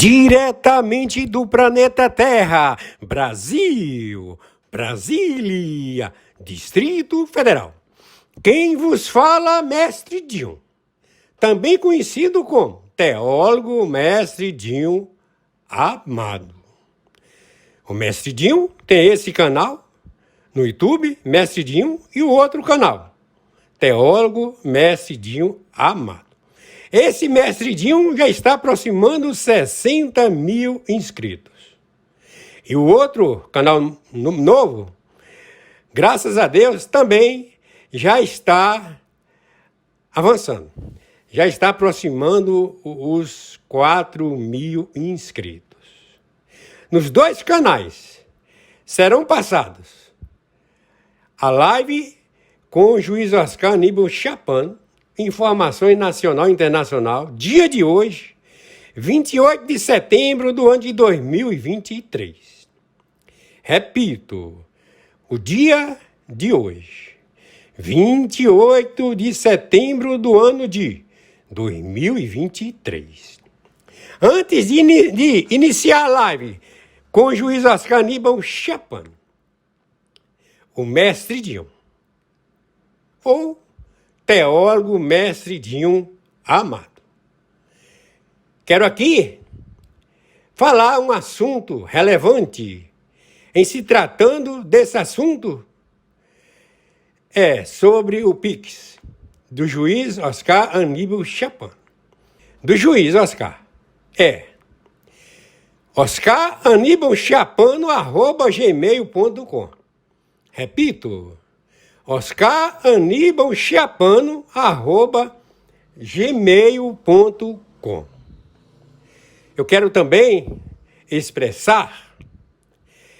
Diretamente do planeta Terra, Brasil, Brasília, Distrito Federal. Quem vos fala, Mestre Dinho, também conhecido como Teólogo Mestre Dinho Amado. O Mestre Dinho tem esse canal no YouTube, Mestre Dinho, e o outro canal, Teólogo Mestre Dinho Amado. Esse Mestre Dinho já está aproximando 60 mil inscritos. E o outro canal novo, graças a Deus, também já está avançando. Já está aproximando os 4 mil inscritos. Nos dois canais serão passados a live com o juiz Oscar Aníbal Chapano, informações nacional e internacional, dia de hoje, 28 de setembro do ano de 2023. Repito, o dia de hoje, 28 de setembro do ano de 2023. Antes de iniciar a live com o juiz Oscar Aníbal Chapano, o Mestre Dinho, ou Teólogo Mestre Dinho Amado. Quero aqui falar um assunto relevante. Em se tratando desse assunto, é sobre o Pix, do juiz Oscar Aníbal Chapano. Do juiz Oscar. oscaraníbalchapano@gmail.com. Repito, oscaraníbalchapano@gmail.com. Eu quero também expressar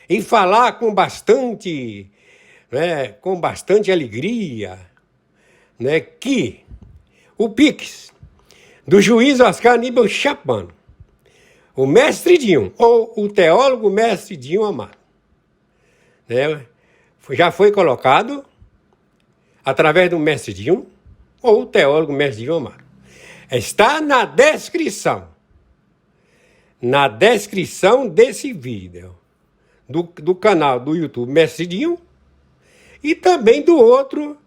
e falar com bastante alegria, que o Pix do juiz Oscar Aníbal Chapano, o Mestre Dinho, ou o Teólogo Mestre Dinho Amado, já foi colocado através do Mestre Dinho, ou o Teólogo Mestre Dinho Amado. Está na descrição desse vídeo, do canal do YouTube Mestre Dinho, e também do outro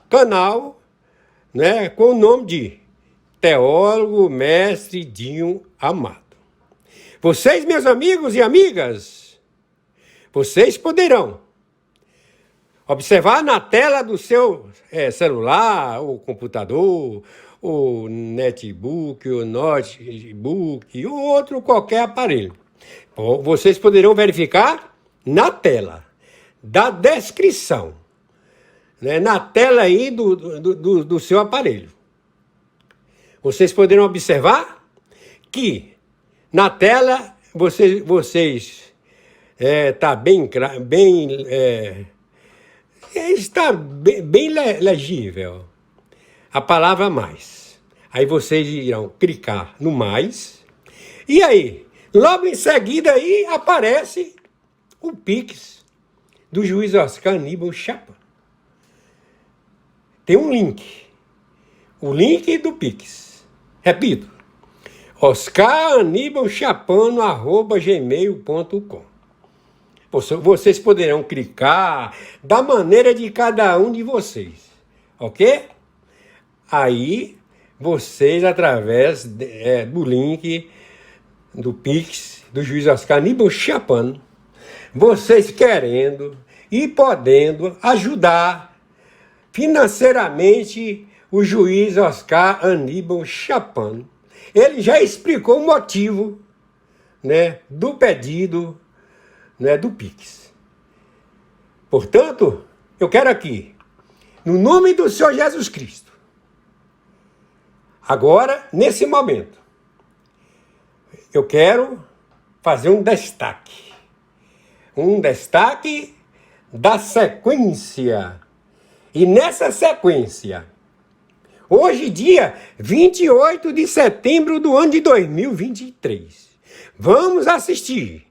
canal, com o nome de Teólogo Mestre Dinho Amado. Vocês, meus amigos e amigas, vocês poderão observar na tela do seu celular, ou computador, ou netbook, ou notebook, ou outro qualquer aparelho. Vocês poderão verificar na tela da descrição, na tela aí do seu aparelho. Vocês poderão observar que na tela está bem legível a palavra mais. Aí vocês irão clicar no mais, e aí, logo em seguida aí aparece o Pix do juiz Oscar Aníbal Chapano. Tem um link, o link do Pix. Repito, oscaraníbalchapano@gmail.com. Vocês poderão clicar da maneira de cada um de vocês, ok? Aí, vocês, através do link do Pix do juiz Oscar Aníbal Chapano, vocês querendo e podendo ajudar financeiramente o juiz Oscar Aníbal Chapano. Ele já explicou o motivo, do pedido, do Pix. Portanto, eu quero aqui, no nome do Senhor Jesus Cristo, agora, nesse momento, eu quero fazer um destaque da sequência. E nessa sequência, hoje, dia 28 de setembro do ano de 2023, vamos assistir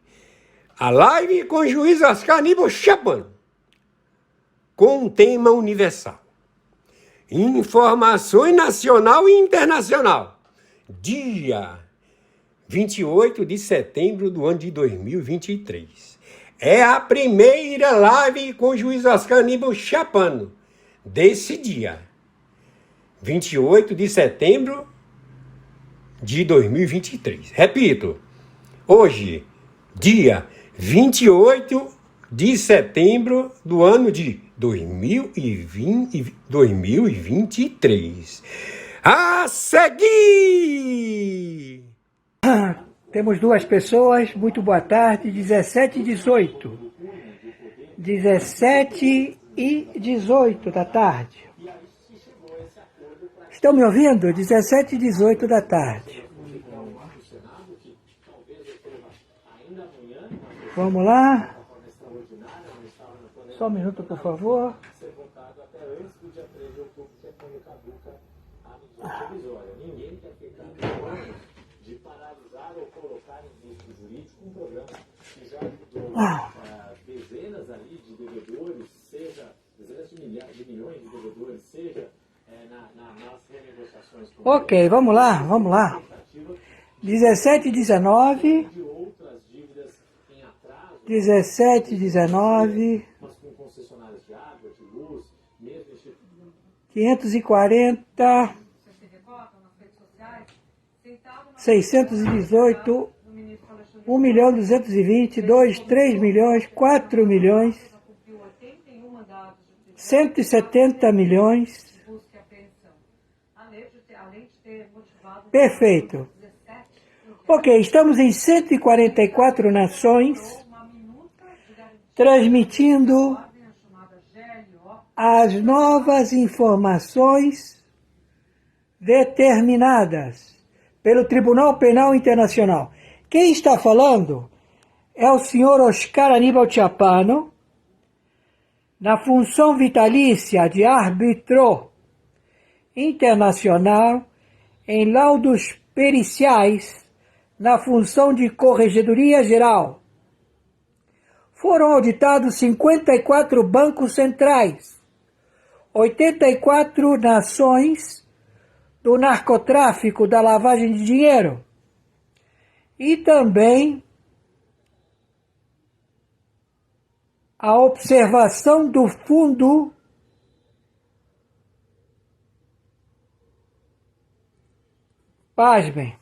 a live com o juiz Oscar Aníbal Chapano, com um tema universal: informações nacional e internacional, dia 28 de setembro do ano de 2023. É a primeira live com o juiz Oscar Aníbal Chapano desse dia. 28 de setembro de 2023. Repito, hoje, dia 28 de setembro do ano de 2023. A seguir! Temos duas pessoas, muito boa tarde, 17 e 18. 17 e 18 da tarde. Estão me ouvindo? 17 e 18 da tarde. Vamos lá. Só um minuto, por favor. De paralisar ou colocar em risco jurídico um programa que já ajudou dezenas ali de devedores, seja dezenas de milhões de devedores, seja nas renegociações. Ok, vamos lá. 17 e 19. De outras dívidas em atraso. 17 e 19. Mas com concessionárias de água, de luz, mesmo 540. 618, 1.220, 2, 3 milhões, 4 milhões, 170 milhões. Perfeito. Ok, estamos em 144 nações, transmitindo as novas informações determinadas pelo Tribunal Penal Internacional. Quem está falando é o senhor Oscar Aníbal Chapano, na função vitalícia de árbitro internacional, em laudos periciais, na função de Corregedoria Geral. Foram auditados 54 bancos centrais, 84 nações do narcotráfico, da lavagem de dinheiro, e também a observação do fundo pasmem,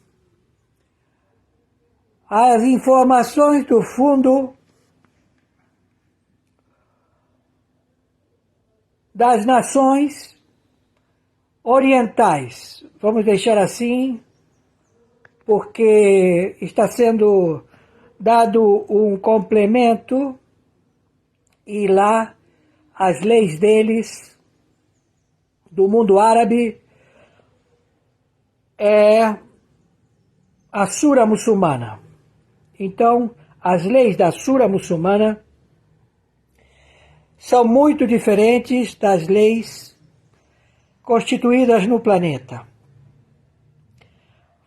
as informações do fundo das nações orientais, vamos deixar assim, porque está sendo dado um complemento e lá as leis deles, do mundo árabe, é a Sura muçulmana. Então, as leis da Sura muçulmana são muito diferentes das leis constituídas no planeta.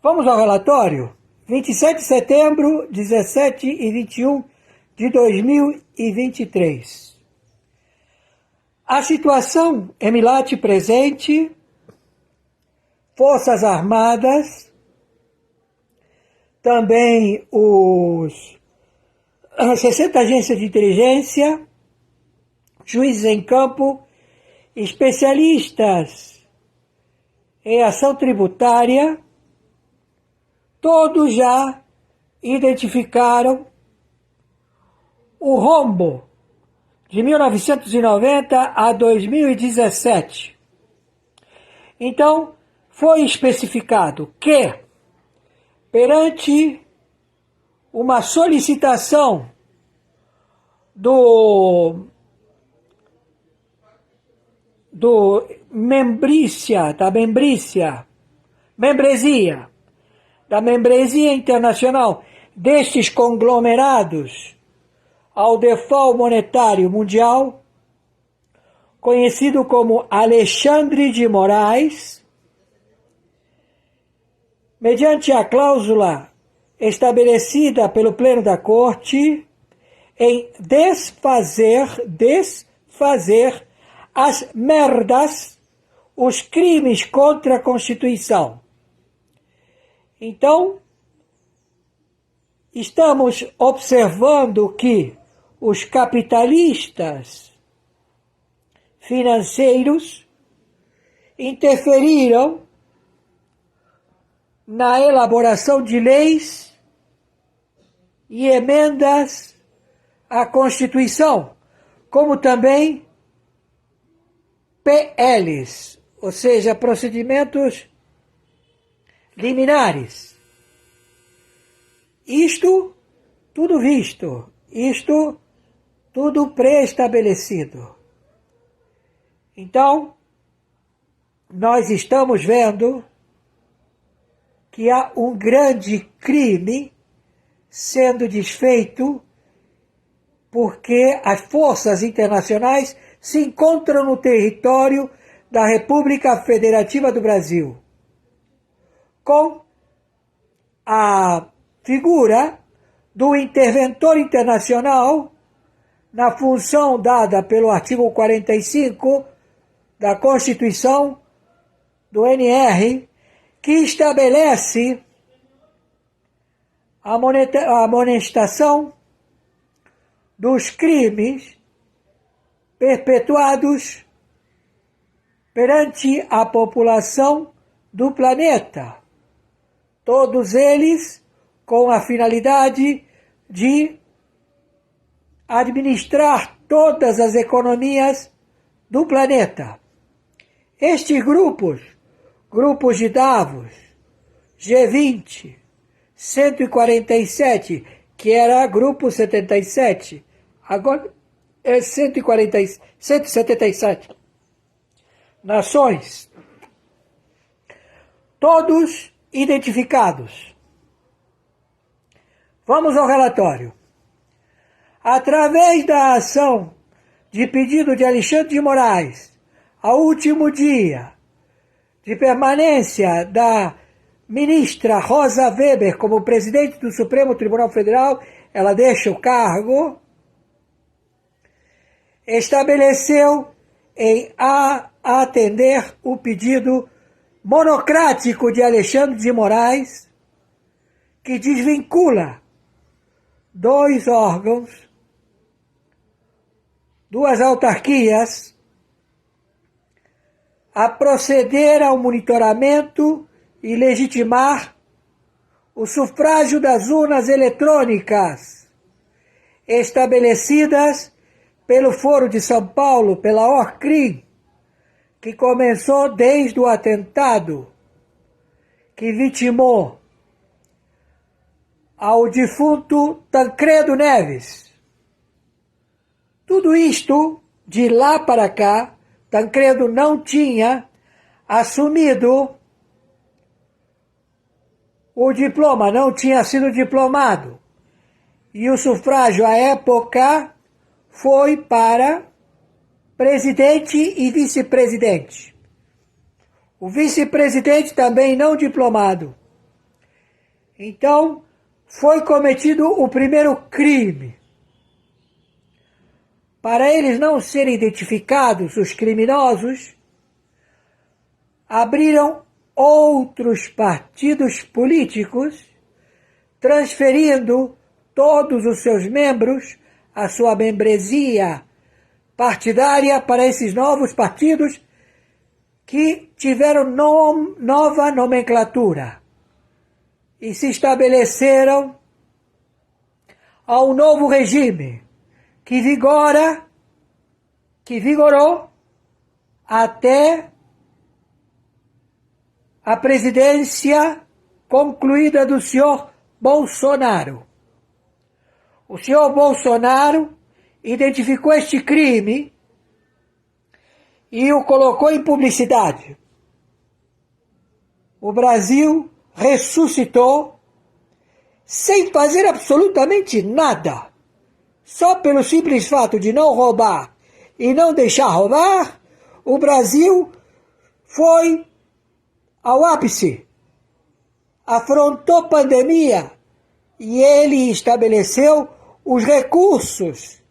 Vamos ao relatório? 27 de setembro, 17 e 21 de 2023. A situação Emilat presente, Forças Armadas, também as 60 agências de inteligência, juízes em campo, especialistas em ação tributária, todos já identificaram o rombo de 1990 a 2017. Então, foi especificado que, perante uma solicitação da membresia internacional destes conglomerados ao default monetário mundial, conhecido como Alexandre de Moraes, mediante a cláusula estabelecida pelo Pleno da Corte em desfazer as merdas, os crimes contra a Constituição. Então, estamos observando que os capitalistas financeiros interferiram na elaboração de leis e emendas à Constituição, como também PLs, ou seja, procedimentos liminares. Isto tudo visto, isto tudo pré-estabelecido. Então, nós estamos vendo que há um grande crime sendo desfeito porque as forças internacionais se encontram no território da República Federativa do Brasil, com a figura do interventor internacional na função dada pelo artigo 45 da Constituição do NR, que estabelece a amonestação dos crimes perpetuados perante a população do planeta, todos eles com a finalidade de administrar todas as economias do planeta. Estes grupos de Davos, G20, 147, que era grupo 77, agora é 177 nações, todos identificados. Vamos ao relatório. Através da ação de pedido de Alexandre de Moraes, ao último dia de permanência da ministra Rosa Weber como presidente do Supremo Tribunal Federal, ela deixa o cargo, estabeleceu em atender o pedido monocrático de Alexandre de Moraes, que desvincula dois órgãos, duas autarquias, a proceder ao monitoramento e legitimar o sufrágio das urnas eletrônicas estabelecidas pelo Foro de São Paulo, pela ORCRIM, que começou desde o atentado que vitimou ao defunto Tancredo Neves. Tudo isto, de lá para cá, Tancredo não tinha assumido o diploma, não tinha sido diplomado. E o sufrágio, à época, foi para presidente e vice-presidente. O vice-presidente também não diplomado. Então, foi cometido o primeiro crime. Para eles não serem identificados, os criminosos abriram outros partidos políticos, transferindo todos os seus membros, a sua membresia partidária para esses novos partidos que tiveram nova nomenclatura e se estabeleceram ao novo regime que vigorou até a presidência concluída do senhor Bolsonaro. O senhor Bolsonaro identificou este crime e o colocou em publicidade. O Brasil ressuscitou sem fazer absolutamente nada. Só pelo simples fato de não roubar e não deixar roubar, o Brasil foi ao ápice, afrontou pandemia e ele estabeleceu os recursos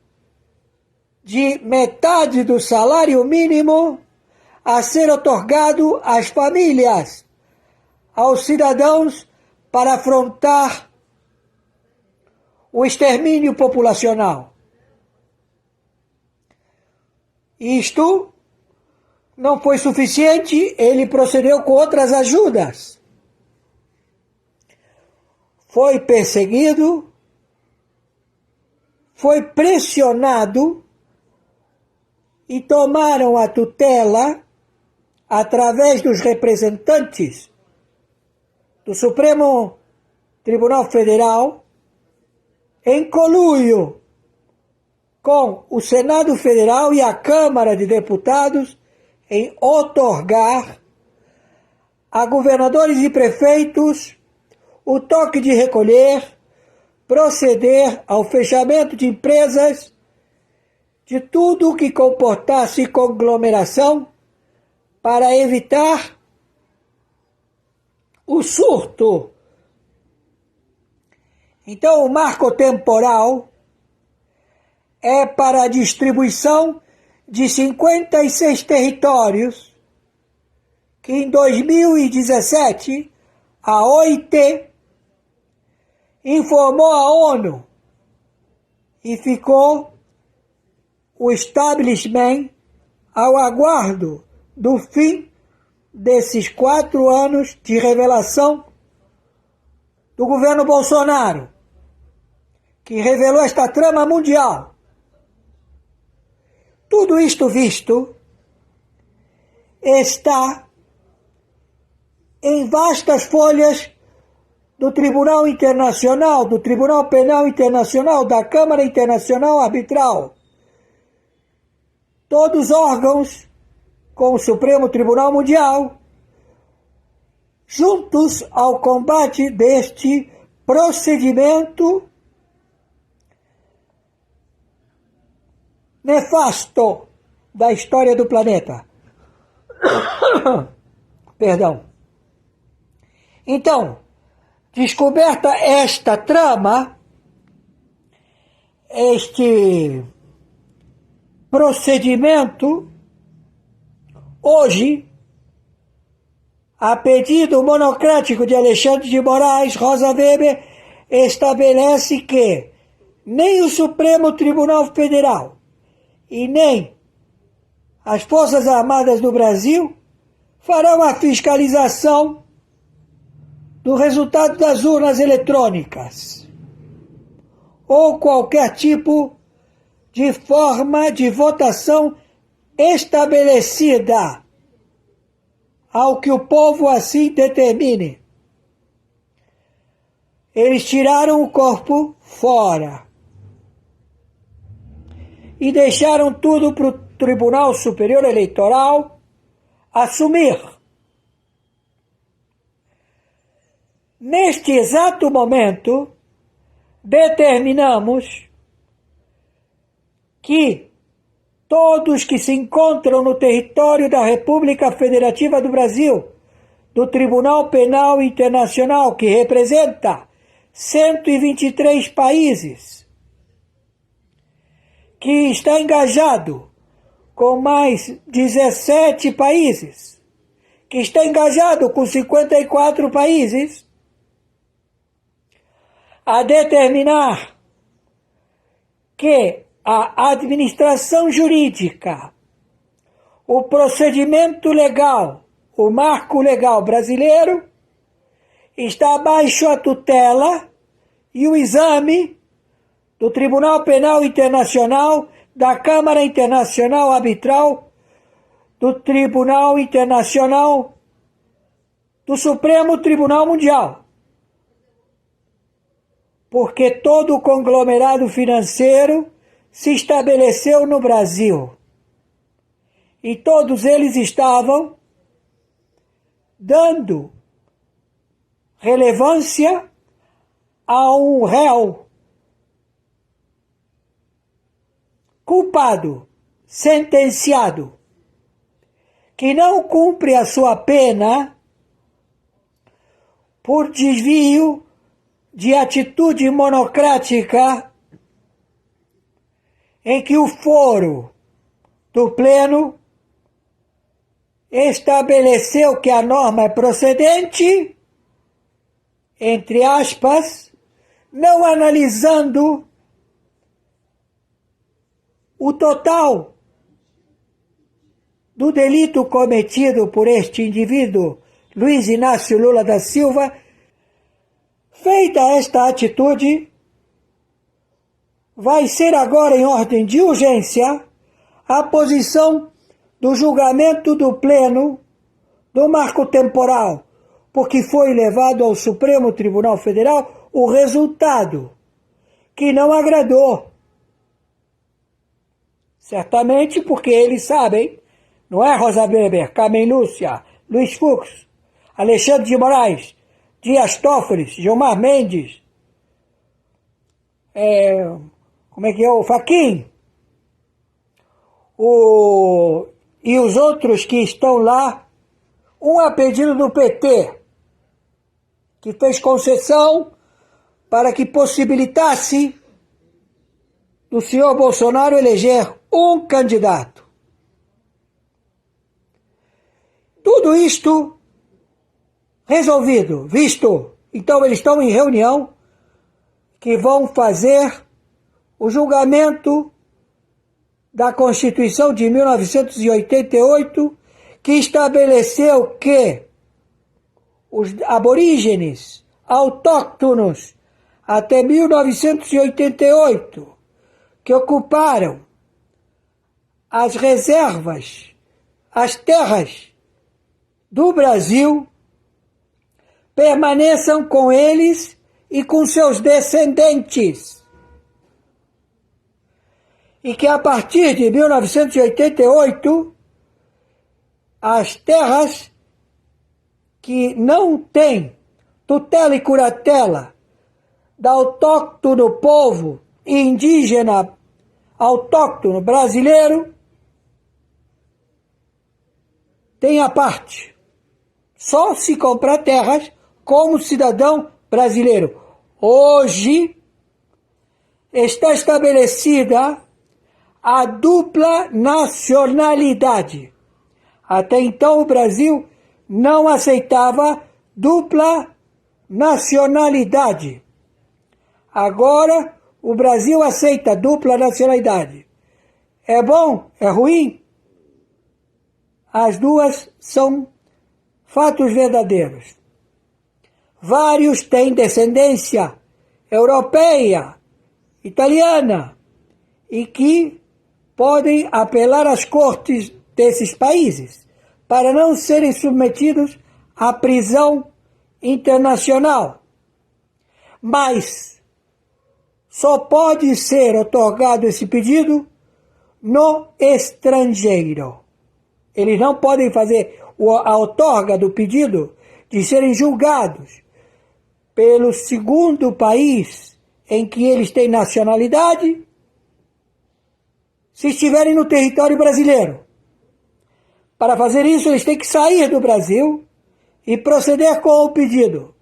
de metade do salário mínimo a ser otorgado às famílias, aos cidadãos, para afrontar o extermínio populacional. Isto não foi suficiente, ele procedeu com outras ajudas. Foi perseguido, foi pressionado e tomaram a tutela através dos representantes do Supremo Tribunal Federal, em conluio com o Senado Federal e a Câmara de Deputados, em outorgar a governadores e prefeitos o toque de recolher, proceder ao fechamento de empresas, de tudo que comportasse conglomeração, para evitar o surto. Então, o marco temporal é para a distribuição de 56 territórios que em 2017 a OIT informou a ONU e ficou o establishment ao aguardo do fim desses 4 anos de revelação do governo Bolsonaro, que revelou esta trama mundial. Tudo isto visto está em vastas folhas do Tribunal Internacional, do Tribunal Penal Internacional, da Câmara Internacional Arbitral. Todos órgãos com o Supremo Tribunal Mundial, juntos ao combate deste procedimento nefasto da história do planeta. Perdão. Então, descoberta esta trama, este procedimento, hoje, a pedido monocrático de Alexandre de Moraes, Rosa Weber estabelece que nem o Supremo Tribunal Federal e nem as Forças Armadas do Brasil farão a fiscalização do resultado das urnas eletrônicas ou qualquer tipo de forma de votação estabelecida ao que o povo assim determine. Eles tiraram o corpo fora e deixaram tudo para o Tribunal Superior Eleitoral assumir. Neste exato momento, determinamos que todos que se encontram no território da República Federativa do Brasil, do Tribunal Penal Internacional, que representa 123 países, que está engajado com mais 17 países, que está engajado com 54 países, a determinar que a administração jurídica, o procedimento legal, o marco legal brasileiro, está abaixo a tutela e o exame do Tribunal Penal Internacional, da Câmara Internacional Arbitral, do Tribunal Internacional, do Supremo Tribunal Mundial. Porque todo o conglomerado financeiro se estabeleceu no Brasil. E todos eles estavam dando relevância a um réu culpado, sentenciado, que não cumpre a sua pena por desvio de atitude monocrática em que o foro do Pleno estabeleceu que a norma é procedente, entre aspas, não analisando o total do delito cometido por este indivíduo, Luiz Inácio Lula da Silva. Feita esta atitude, vai ser agora em ordem de urgência a posição do julgamento do Pleno do marco temporal, porque foi levado ao Supremo Tribunal Federal o resultado que não agradou. Certamente porque eles sabem, não é, Rosa Weber, Carmen Lúcia, Luiz Fux, Alexandre de Moraes, Dias Toffoli, Gilmar Mendes, como é que é, o Fachin, e os outros que estão lá, um a pedido do PT, que fez concessão para que possibilitasse do senhor Bolsonaro eleger um candidato. Tudo isto resolvido, visto. Então eles estão em reunião que vão fazer o julgamento da Constituição de 1988, que estabeleceu que os aborígenes autóctonos até 1988, que ocuparam as reservas, as terras do Brasil, permaneçam com eles e com seus descendentes. E que a partir de 1988, as terras que não têm tutela e curatela do autóctono povo indígena autóctono brasileiro, tem a parte. Só se comprar terras como cidadão brasileiro. Hoje está estabelecida a dupla nacionalidade. Até então o Brasil não aceitava dupla nacionalidade. Agora o Brasil aceita dupla nacionalidade. É bom? É ruim? As duas são fatos verdadeiros. Vários têm descendência europeia, italiana, e que podem apelar às cortes desses países para não serem submetidos à prisão internacional. Mas só pode ser otorgado esse pedido no estrangeiro. Eles não podem fazer a outorga do pedido de serem julgados pelo segundo país em que eles têm nacionalidade, se estiverem no território brasileiro. Para fazer isso, eles têm que sair do Brasil e proceder com o pedido.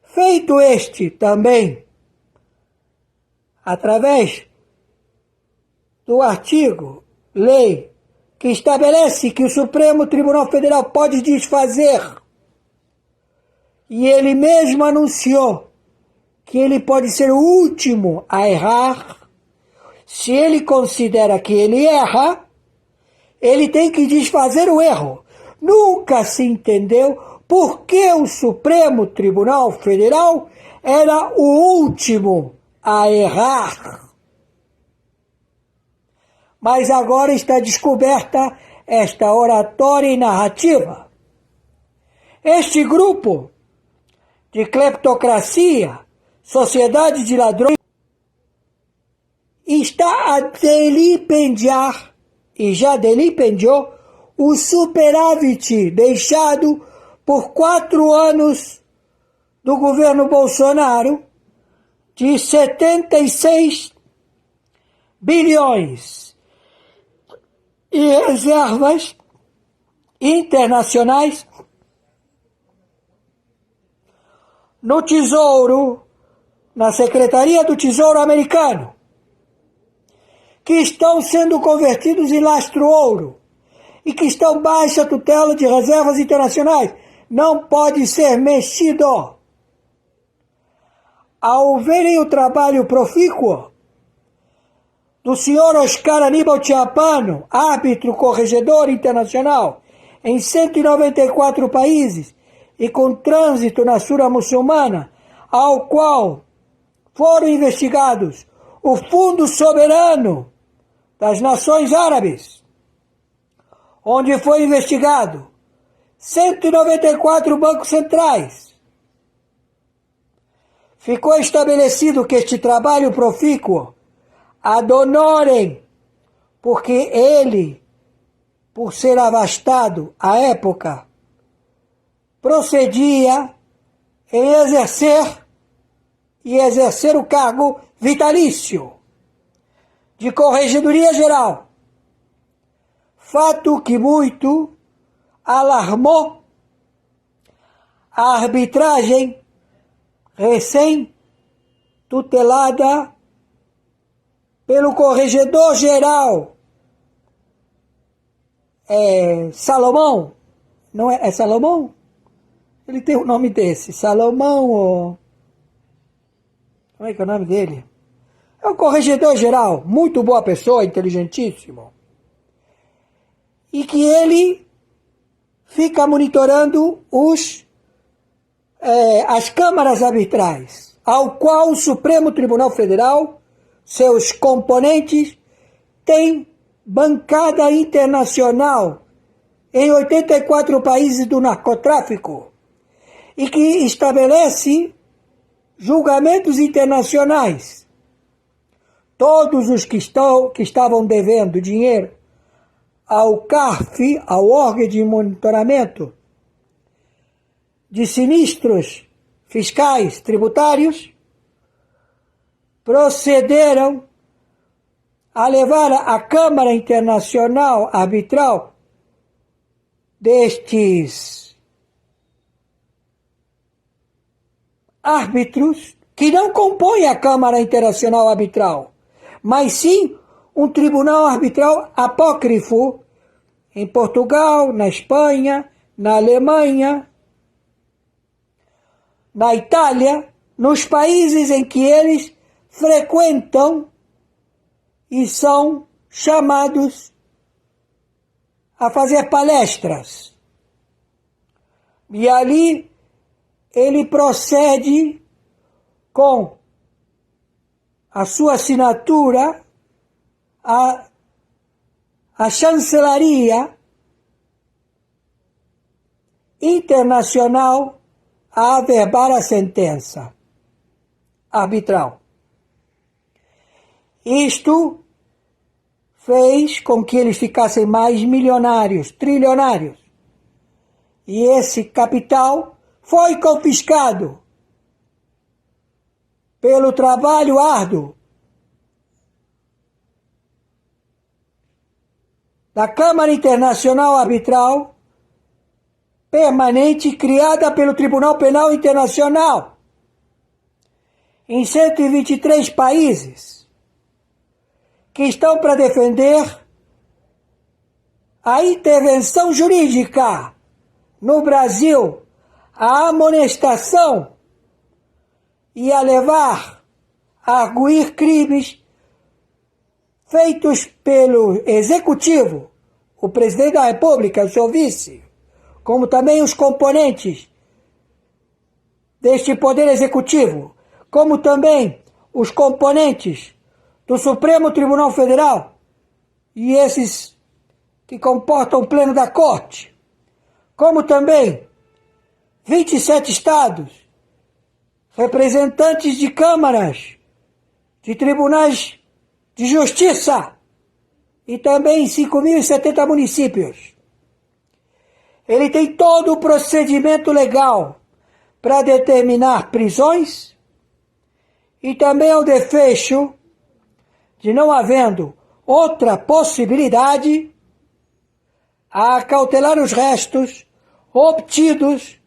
Feito este também, através do artigo, lei, que estabelece que o Supremo Tribunal Federal pode desfazer, e ele mesmo anunciou que ele pode ser o último a errar. Se ele considera que ele erra, ele tem que desfazer o erro. Nunca se entendeu por que o Supremo Tribunal Federal era o último a errar. Mas agora está descoberta esta oratória e narrativa. Este grupo de cleptocracia, sociedade de ladrões, está a delipendiar, e já delipendiou, o superávit deixado por 4 anos do governo Bolsonaro de 76 bilhões e reservas internacionais no Tesouro, na Secretaria do Tesouro americano, que estão sendo convertidos em lastro-ouro e que estão baixa tutela de reservas internacionais. Não pode ser mexido. ao verem o trabalho profícuo do senhor Oscar Aníbal Chiappano, árbitro corregedor internacional em 194 países e com trânsito na Sura muçulmana, ao qual foram investigados o Fundo Soberano das Nações Árabes, onde foi investigado 194 bancos centrais. Ficou estabelecido que este trabalho profícuo ad honorem, porque ele, por ser abastado à época, procedia em exercer o cargo vitalício de Corregedoria Geral, fato que muito alarmou a arbitragem recém-tutelada pelo Corregedor-Geral Salomão. Não é Salomão? Ele tem um nome desse, Salomão ou... Como é que é o nome dele? É um corregedor-geral, muito boa pessoa, inteligentíssimo. E que ele fica monitorando as câmaras arbitrais, ao qual o Supremo Tribunal Federal, seus componentes, tem bancada internacional em 84 países do narcotráfico e que estabelece julgamentos internacionais. Todos os que estavam devendo dinheiro ao CARF, ao órgão de monitoramento de sinistros fiscais tributários, procederam a levar à Câmara Internacional Arbitral destes árbitros, que não compõem a Câmara Internacional Arbitral, mas sim um tribunal arbitral apócrifo em Portugal, na Espanha, na Alemanha, na Itália, nos países em que eles frequentam e são chamados a fazer palestras. E ali ele procede com a sua assinatura a chancelaria internacional a averbar a sentença arbitral. Isto fez com que eles ficassem mais milionários, trilionários. E esse capital foi confiscado pelo trabalho árduo da Câmara Internacional Arbitral permanente criada pelo Tribunal Penal Internacional em 123 países que estão para defender a intervenção jurídica no Brasil, a amonestação e a levar a arguir crimes feitos pelo Executivo, o Presidente da República, o seu vice, como também os componentes deste Poder Executivo, como também os componentes do Supremo Tribunal Federal e esses que comportam o Pleno da Corte, como também 27 estados, representantes de câmaras, de tribunais de justiça e também 5.070 municípios. Ele tem todo o procedimento legal para determinar prisões e também ao desfecho de não havendo outra possibilidade a acautelar os restos obtidos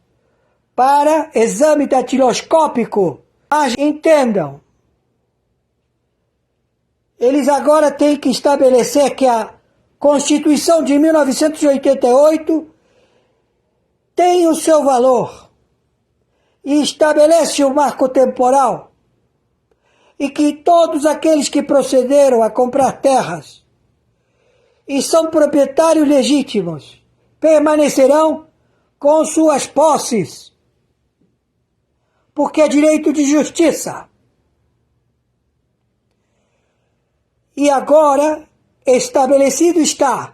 para exame datiloscópico. Mas entendam, eles agora têm que estabelecer que a Constituição de 1988 tem o seu valor e estabelece o marco temporal e que todos aqueles que procederam a comprar terras e são proprietários legítimos permanecerão com suas posses, porque é direito de justiça. E agora estabelecido está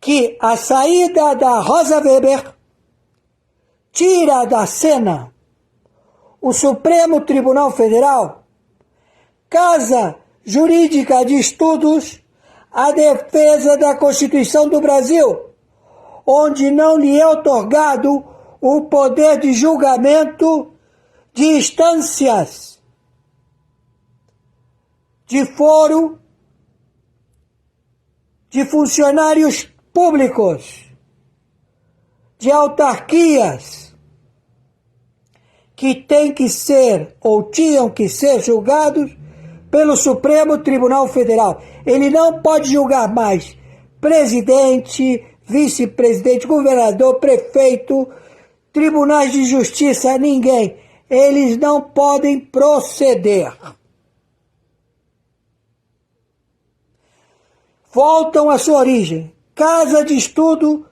que a saída da Rosa Weber tira da cena o Supremo Tribunal Federal, Casa Jurídica de Estudos, a defesa da Constituição do Brasil, onde não lhe é otorgado o poder de julgamento de instâncias, de foro, de funcionários públicos, de autarquias, que têm que ser ou tinham que ser julgados pelo Supremo Tribunal Federal. Ele não pode julgar mais presidente, vice-presidente, governador, prefeito, tribunais de justiça, ninguém. Eles não podem proceder. Voltam à sua origem. Casa de Estudo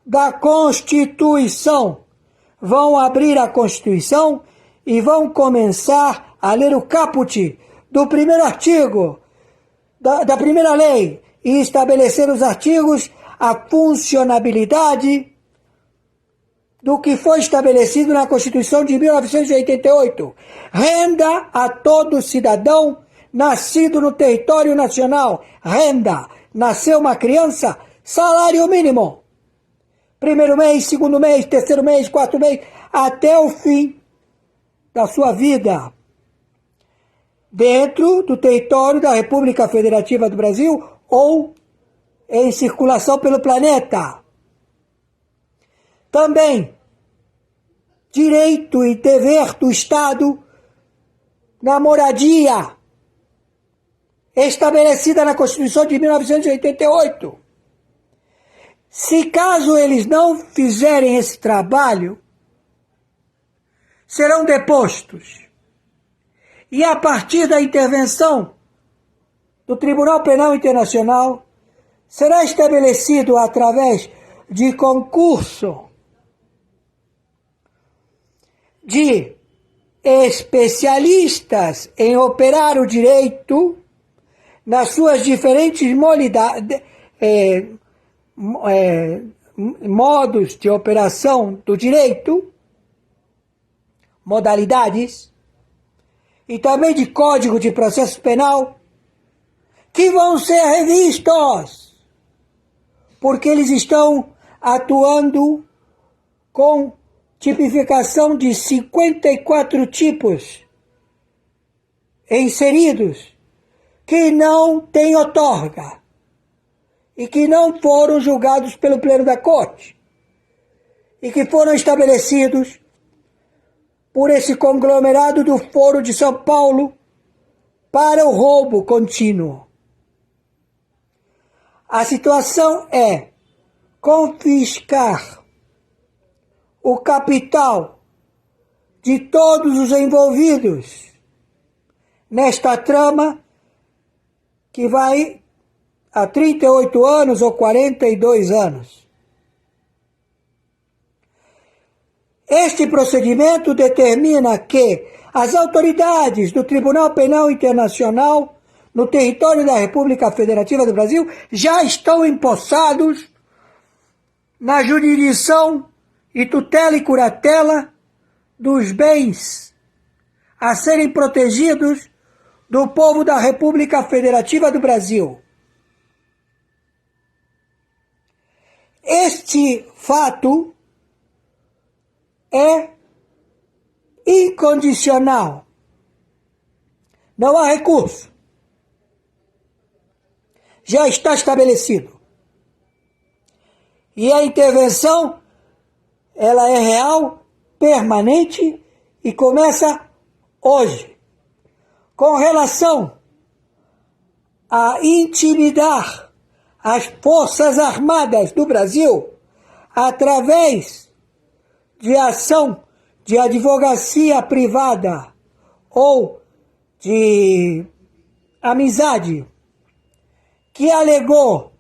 da Constituição. Vão abrir a Constituição e vão começar a ler o caput do primeiro artigo da primeira lei e estabelecer os artigos, a funcionabilidade do que foi estabelecido na Constituição de 1988. Renda a todo cidadão nascido no território nacional. Renda. Nasceu uma criança, salário mínimo. Primeiro mês, segundo mês, terceiro mês, quarto mês, até o fim da sua vida. Dentro do território da República Federativa do Brasil ou em circulação pelo planeta. Também, direito e dever do Estado na moradia, estabelecida na Constituição de 1988. Se caso eles não fizerem esse trabalho, serão depostos. E a partir da intervenção do Tribunal Penal Internacional, será estabelecido através de concurso de especialistas em operar o direito nas suas diferentes modos de operação do direito, modalidades, e também de Código de Processo Penal, que vão ser revistos, porque eles estão atuando com tipificação de 54 tipos inseridos, que não têm outorga e que não foram julgados pelo Pleno da Corte e que foram estabelecidos por esse conglomerado do Foro de São Paulo para o roubo contínuo. A situação é confiscar o capital de todos os envolvidos nesta trama que vai há 38 anos ou 42 anos. Este procedimento determina que as autoridades do Tribunal Penal Internacional no território da República Federativa do Brasil já estão empossados na jurisdição e tutela e curatela dos bens a serem protegidos do povo da República Federativa do Brasil. Este fato é incondicional. Não há recurso. Já está estabelecido. E a intervenção, ela é real, permanente e começa hoje. Com relação a intimidar as Forças Armadas do Brasil através de ação de advocacia privada ou de amizade, que alegou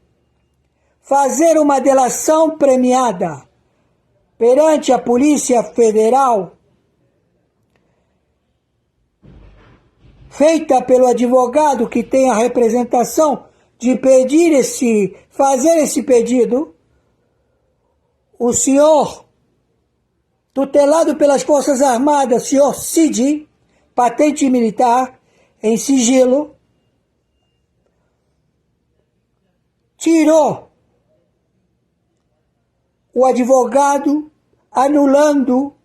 fazer uma delação premiada perante a Polícia Federal, feita pelo advogado que tem a representação de fazer esse pedido, o senhor tutelado pelas Forças Armadas, senhor Cid, patente militar, em sigilo, tirou o advogado, anulando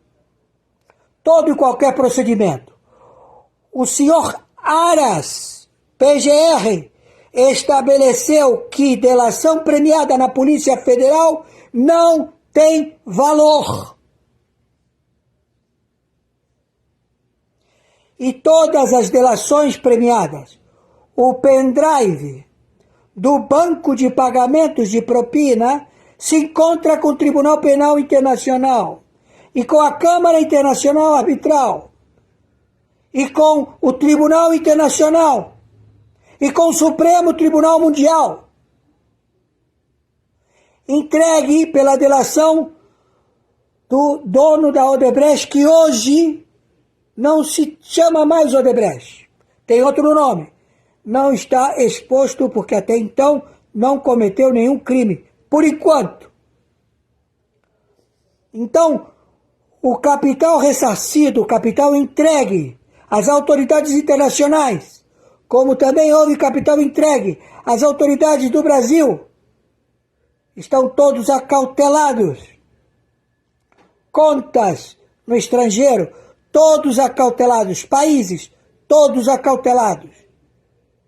todo e qualquer procedimento. O senhor Aras, PGR, estabeleceu que delação premiada na Polícia Federal não tem valor. E todas as delações premiadas, o pendrive do Banco de Pagamentos de Propina se encontra com o Tribunal Penal Internacional e com a Câmara Internacional Arbitral e com o Tribunal Internacional e com o Supremo Tribunal Mundial, entregue pela delação do dono da Odebrecht, que hoje não se chama mais Odebrecht, tem outro nome, não está exposto porque até então não cometeu nenhum crime, por enquanto. Então, o capital ressarcido, o capital entregue às autoridades internacionais, como também houve capital entregue às autoridades do Brasil, estão todos acautelados. Contas no estrangeiro, todos acautelados. Países, todos acautelados.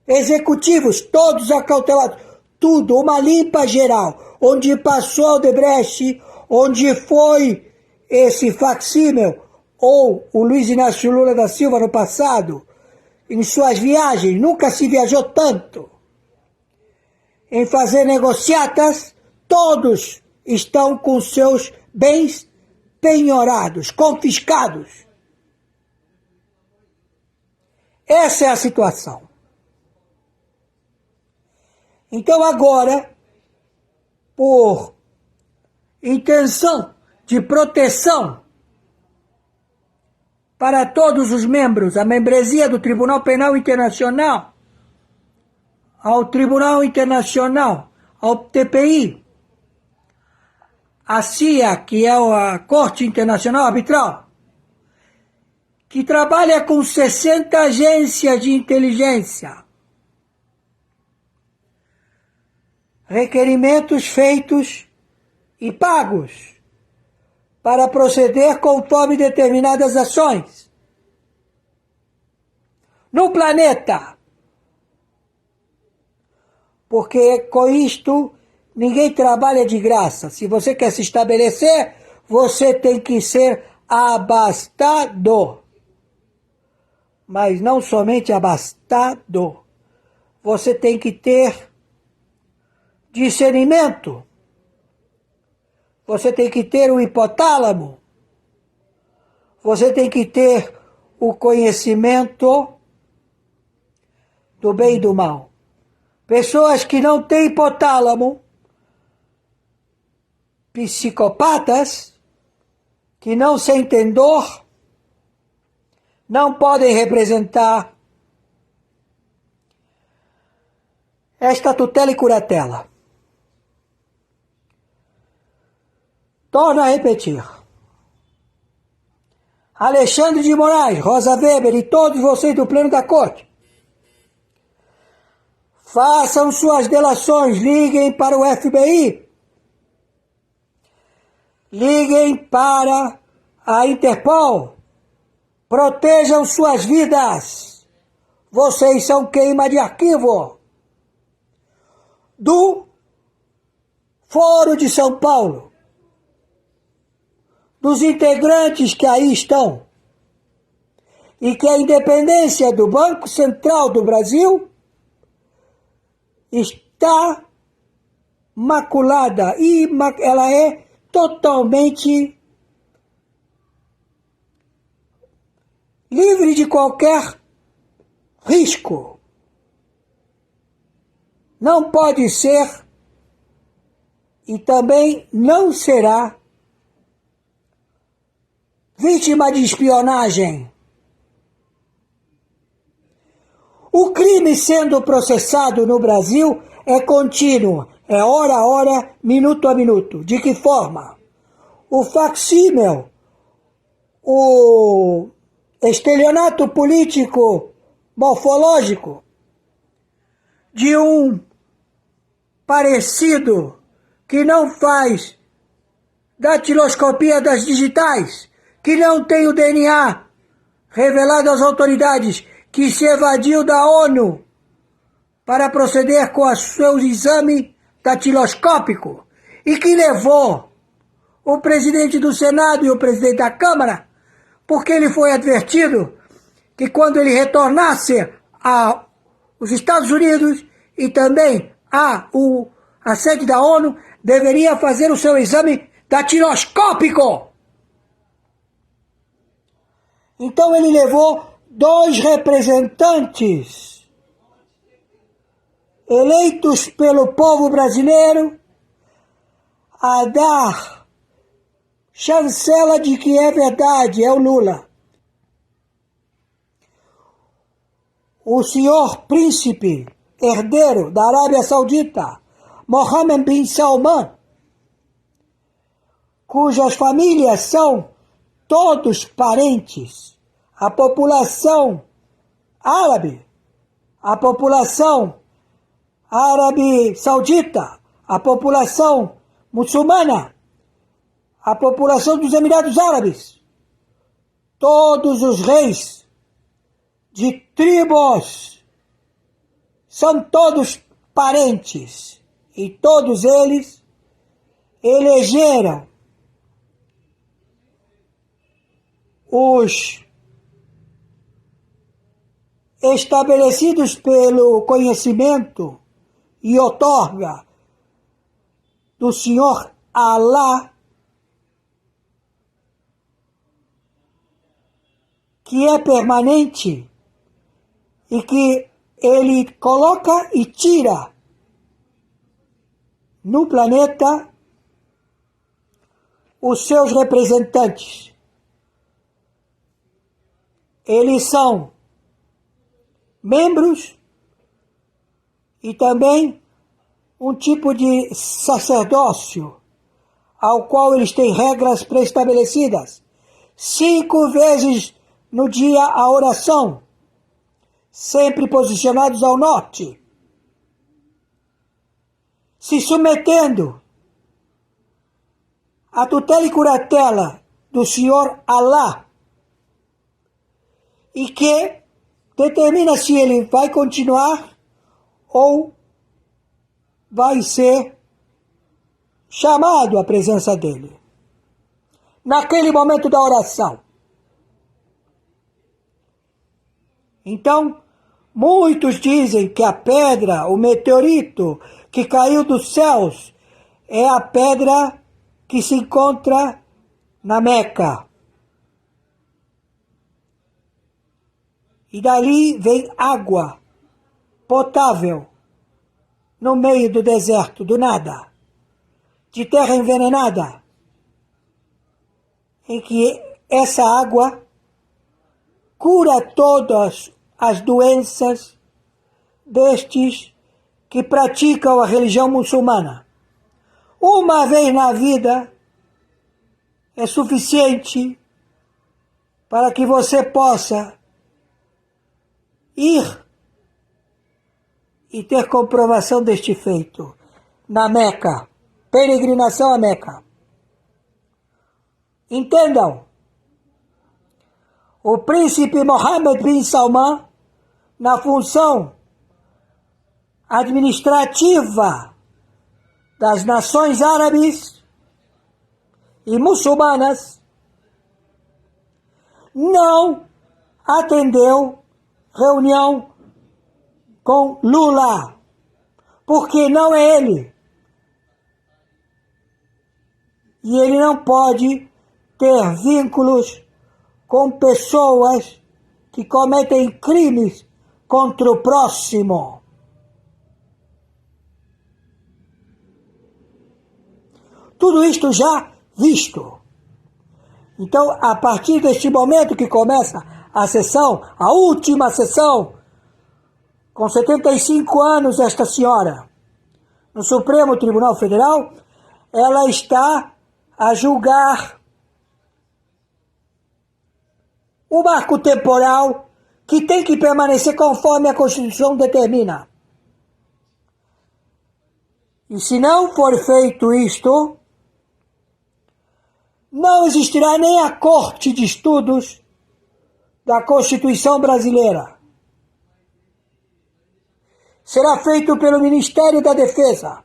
Executivos, todos acautelados. Tudo, uma limpa geral. Onde passou a Odebrecht, onde foi esse facsímil, ou o Luiz Inácio Lula da Silva no passado, em suas viagens, nunca se viajou tanto. Em fazer negociatas, todos estão com seus bens penhorados, confiscados. Essa é a situação. Então agora, por intenção de proteção para todos os membros, a membresia do Tribunal Penal Internacional, ao Tribunal Internacional, ao TPI, a CIA, que é a Corte Internacional Arbitral, que trabalha com 60 agências de inteligência, requerimentos feitos e pagos para proceder conforme determinadas ações no planeta. Porque com isto ninguém trabalha de graça. Se você quer se estabelecer, você tem que ser abastado. Mas não somente abastado. Você tem que ter discernimento. Você tem que ter o hipotálamo. Você tem que ter o conhecimento do bem e do mal. Pessoas que não têm hipotálamo, psicopatas, que não sentem dor, não podem representar esta tutela e curatela. Torno a repetir. Alexandre de Moraes, Rosa Weber e todos vocês do Pleno da Corte, façam suas delações, liguem para o FBI, liguem para a Interpol, protejam suas vidas. Vocês são queima de arquivo do Foro de São Paulo, dos integrantes que aí estão, e que a independência do Banco Central do Brasil está maculada e ela é totalmente livre de qualquer risco. Não pode ser e também não será vítima de espionagem. O crime sendo processado no Brasil é contínuo, é hora a hora, minuto a minuto. De que forma? O facsímil, o estelionato político morfológico de um parecido que não faz datiloscopia das digitais, que não tem o DNA revelado às autoridades, que se evadiu da ONU para proceder com o seu exame datiloscópico e que levou o presidente do Senado e o presidente da Câmara, porque ele foi advertido que quando ele retornasse aos Estados Unidos e também a sede da ONU, deveria fazer o seu exame datiloscópico. Então ele levou 2 representantes eleitos pelo povo brasileiro a dar chancela de que é verdade, é o Lula. O senhor príncipe herdeiro da Arábia Saudita, Mohammed bin Salman, cujas famílias são todos parentes, a população árabe, a população árabe saudita, a população muçulmana, a população dos Emirados Árabes, todos os reis de tribos são todos parentes e todos eles elegeram os estabelecidos pelo conhecimento e outorga do Senhor Alá, que é permanente e que ele coloca e tira no planeta os seus representantes. Eles são membros e também um tipo de sacerdócio ao qual eles têm regras pré-estabelecidas. 5 vezes no dia a oração, sempre posicionados ao norte, se submetendo à tutela e curatela do Senhor Alá, e que determina se ele vai continuar ou vai ser chamado à presença dele naquele momento da oração. Então, muitos dizem que a pedra, o meteorito que caiu dos céus, é a pedra que se encontra na Meca. E dali vem água potável no meio do deserto, do nada, de terra envenenada, em que essa água cura todas as doenças destes que praticam a religião muçulmana. Uma vez na vida é suficiente para que você possa ir e ter comprovação deste feito na Meca, peregrinação à Meca. Entendam, o príncipe Mohammed bin Salman, na função administrativa das nações árabes e muçulmanas, não atendeu reunião com Lula, porque não é ele. E ele não pode ter vínculos com pessoas que cometem crimes contra o próximo. Tudo isto já visto. Então, a partir deste momento que começa a sessão, a última sessão, com 75 anos, esta senhora, no Supremo Tribunal Federal, ela está a julgar o marco temporal que tem que permanecer conforme a Constituição determina. E se não for feito isto, não existirá nem a Corte de Estudos da Constituição Brasileira. Será feito pelo Ministério da Defesa.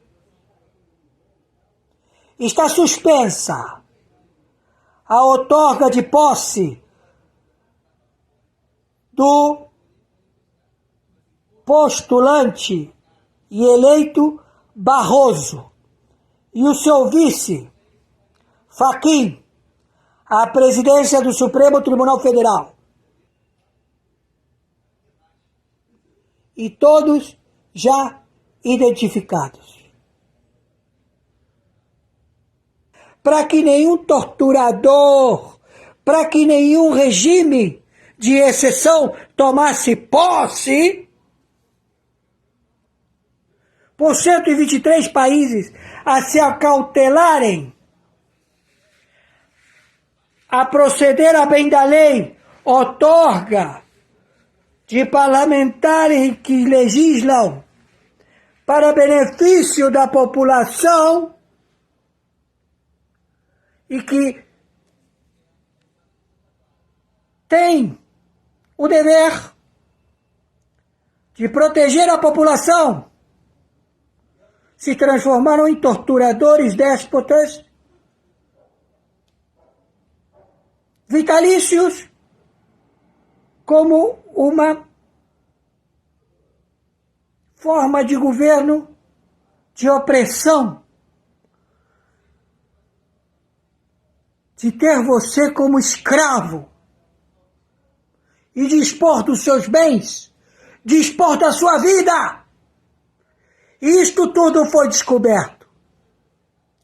Está suspensa a outorga de posse do postulante e eleito Barroso e o seu vice, Fachin, à presidência do Supremo Tribunal Federal. E todos já identificados. Para que nenhum torturador, para que nenhum regime de exceção tomasse posse, por 123 países a se acautelarem, a proceder a bem da lei, outorga de parlamentares que legislam para benefício da população e que têm o dever de proteger a população, se transformaram em torturadores, déspotas, vitalícios, como uma forma de governo de opressão, de ter você como escravo e dispor dos seus bens, dispor da sua vida. E isto tudo foi descoberto.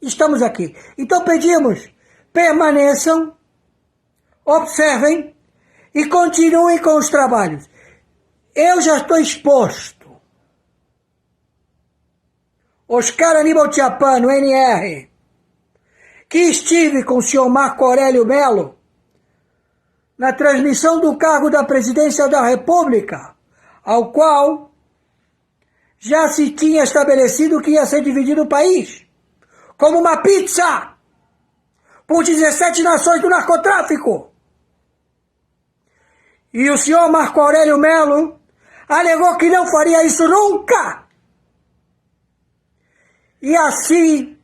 Estamos aqui. Então pedimos, permaneçam, observem e continuem com os trabalhos. Eu já estou exposto. Oscar Aníbal Tchapano, NR, que estive com o senhor Marco Aurélio Melo na transmissão do cargo da presidência da República, ao qual já se tinha estabelecido que ia ser dividido o país, como uma pizza, por 17 nações do narcotráfico. E o senhor Marco Aurélio Melo alegou que não faria isso nunca. E assim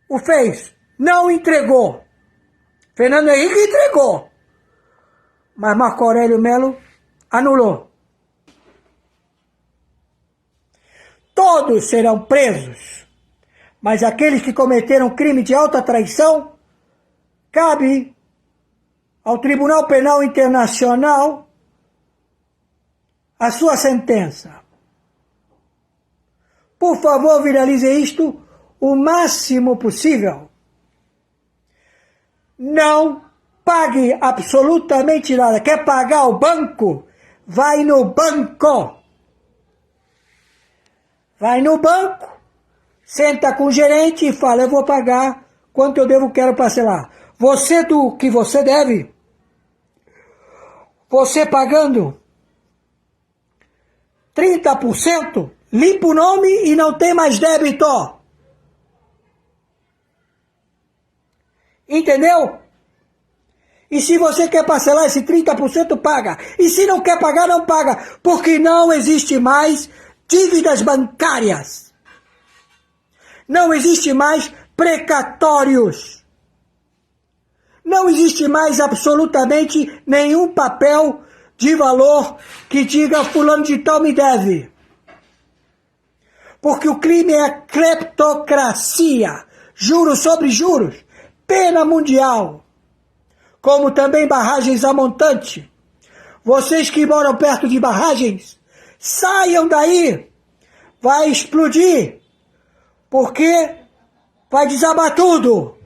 o fez. Não entregou. Fernando Henrique entregou. Mas Marco Aurélio Melo anulou. Todos serão presos. Mas aqueles que cometeram crime de alta traição, cabe ao Tribunal Penal Internacional a sua sentença. Por favor, viralize isto o máximo possível. Não pague absolutamente nada. Quer pagar o banco? Vai no banco. Vai no banco, senta com o gerente e fala, eu vou pagar quanto eu devo, quero parcelar. Você do que você deve, você pagando 30%, limpa o nome e não tem mais débito. Entendeu? E se você quer parcelar esse 30%, paga. E se não quer pagar, não paga. Porque não existe mais dívidas bancárias. Não existe mais precatórios. Não existe mais absolutamente nenhum papel de valor que diga fulano de tal me deve. Porque o crime é cleptocracia, juros sobre juros, pena mundial, como também barragens a montante. Vocês que moram perto de barragens, saiam daí. Vai explodir. Porque vai desabar tudo.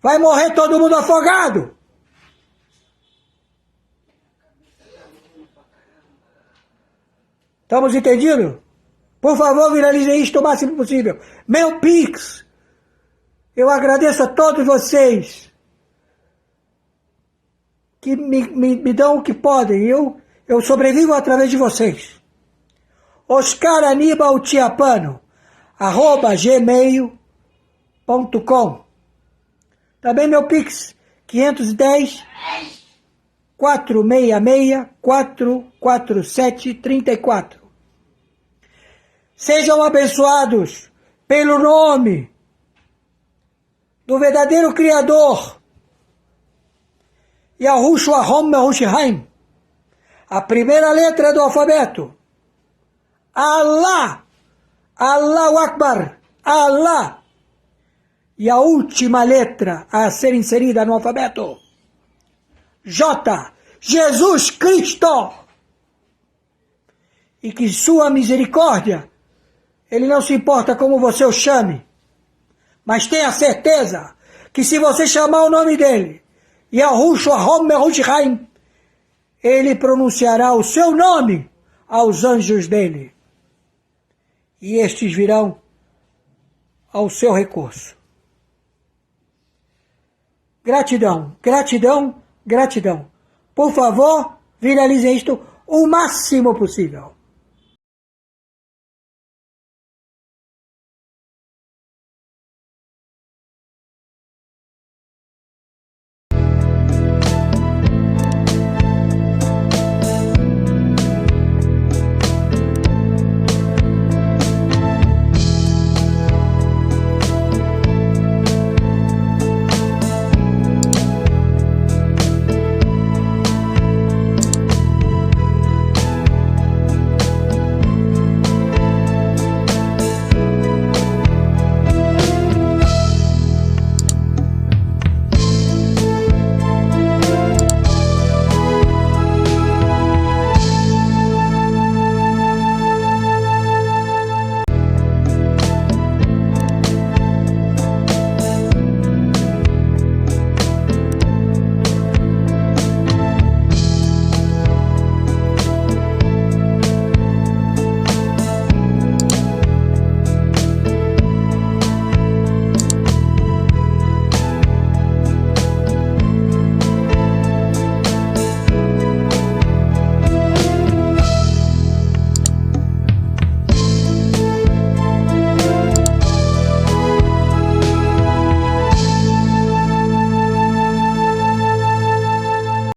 Vai morrer todo mundo afogado. Estamos entendidos? Por favor, viralizem isto o máximo possível. Meu Pix. Eu agradeço a todos vocês que me dão o que podem. Eu sobrevivo através de vocês. Oscar Aníbal Tiapano, @gmail.com. Também meu Pix, 510 466 447 34. Sejam abençoados pelo nome do verdadeiro Criador, Yahushua HaMashiach, a primeira letra do alfabeto, Allah, Allahu Akbar, Allah, e a última letra a ser inserida no alfabeto, J, Jesus Cristo, e que sua misericórdia, ele não se importa como você o chame, mas tenha certeza que se você chamar o nome dele, Yahushua HaMashiach, ele pronunciará o seu nome aos anjos dele. E estes virão ao seu recurso. Gratidão, gratidão, gratidão. Por favor, viralizem isto o máximo possível.